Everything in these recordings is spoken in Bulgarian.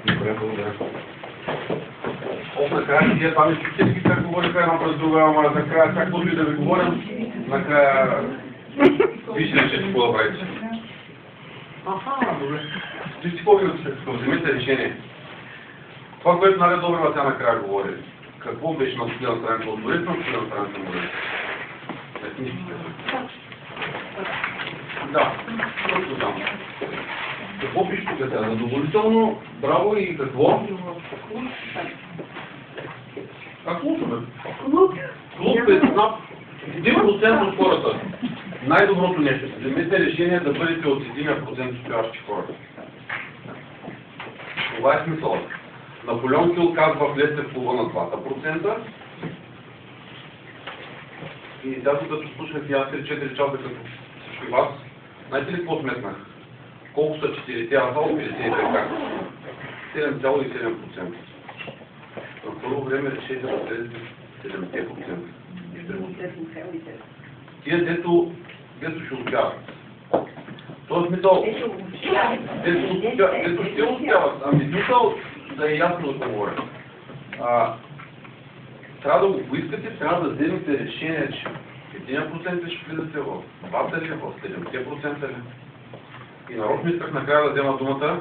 Добре, благодаря. Накрая, вие това не чухте как говориха една през друга, ама накрая, каквото и да ви говорим, накрая вижте ли, че какво да правите. Добре. Вижте какво ви вземете решение. Това, което Надя Добрева тя накрая говори, какво беше на последна страница от Борис, на последна страница му да, просто там. Какво пише тук сега? Задоволително, браво и какво? Как лучше, бе? Клуб е над 1% от хората. Най-доброто нещо. Вземете решение да бъдете от 1% успяващи хора. Това е смисълът. Наполеон Хил казва, влезте в клуба на 2%. И сега като слушах и аз 3-4 часа като всички вас, знаете ли какво сметнах? Колко са 4-те, а за 55 как? 7,7%. На първо време решете да влезете 7%. Тия, дето ще успяват. Тоест смисъл, дето ще успяват. Ами смисъл да е ясно да говоря. Трябва да го поискате, трябва да вземете решение, че 1% ще влизате в 2% ли, в 7% ли. И народ ми исках накрая да взема думата.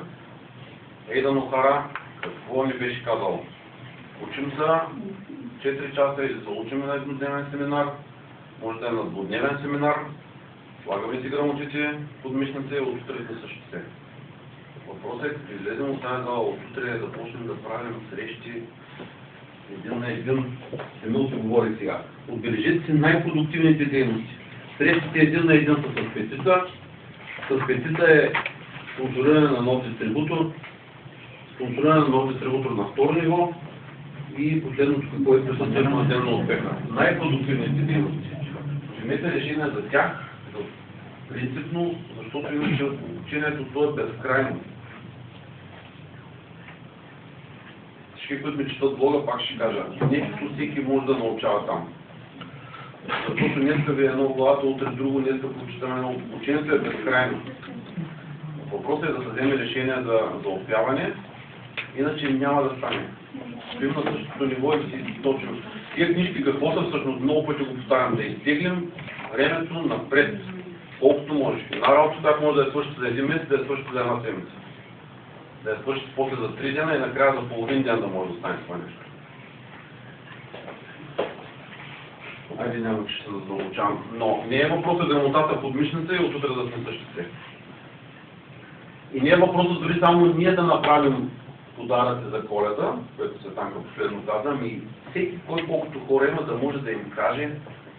Ейдан Охара, какво ми беше казал? Учим за 4 часа или се учим на еднодневен семинар, може да е на двудневен семинар, слагаме си грамотите под мишната и от утре да същите. Въпросът е, като излезем от тази зала, от утре да почнем да правим срещи един на един. Емил се говори сега. Отбележете си най-продуктивните дейности. Срещите един на един са с петица. С петица е спонсориране на нов дистрибутор, спонсориране на нов дистрибутор на второ ниво и последното какво е присъствието на ден на успеха. Най-продуктивните дейности. Вземете решение за тях, принципно, защото иначе учението то е безкрайно. Всички, които ми четат блога, пак ще кажа, нещо всеки може да научава там. Защото днеска ви е едно главата, утре друго, днеска прочитаме едно. Учението е безкрайно. Въпросът е да се вземе решение за успяване, иначе няма да стане. Стоим на същото ниво и си точим. Тия книжки какво са всъщност, много пъти го повтарям, да изтеглим времето напред, колкото можеш. Една работа как може да я свършите за един месец, да я свършите за една седмица. Да я свършите после за 3 дена и накрая за половин ден да може да стане това нещо. Айде няма, че ще се задълбочавам. Но не е въпросът да мотата под мишната и от утре да сме същите. И не е въпросът дори само ние да направим подаръци за Коледа, което Светанка последно каза, ами всеки кой колкото хора има да може да им каже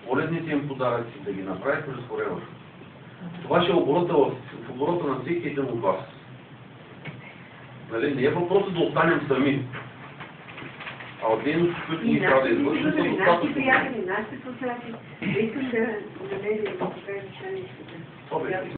коледните им подаръци, да ги направи през Хоревър. Това ще е в оборота на всеки един от вас. Нали? Не е въпросът да останем сами. А от дейности, които ни трябва да извършим, са достатъчно. Нашите приятели, нашите познати, искам да намерим да покажем нещата.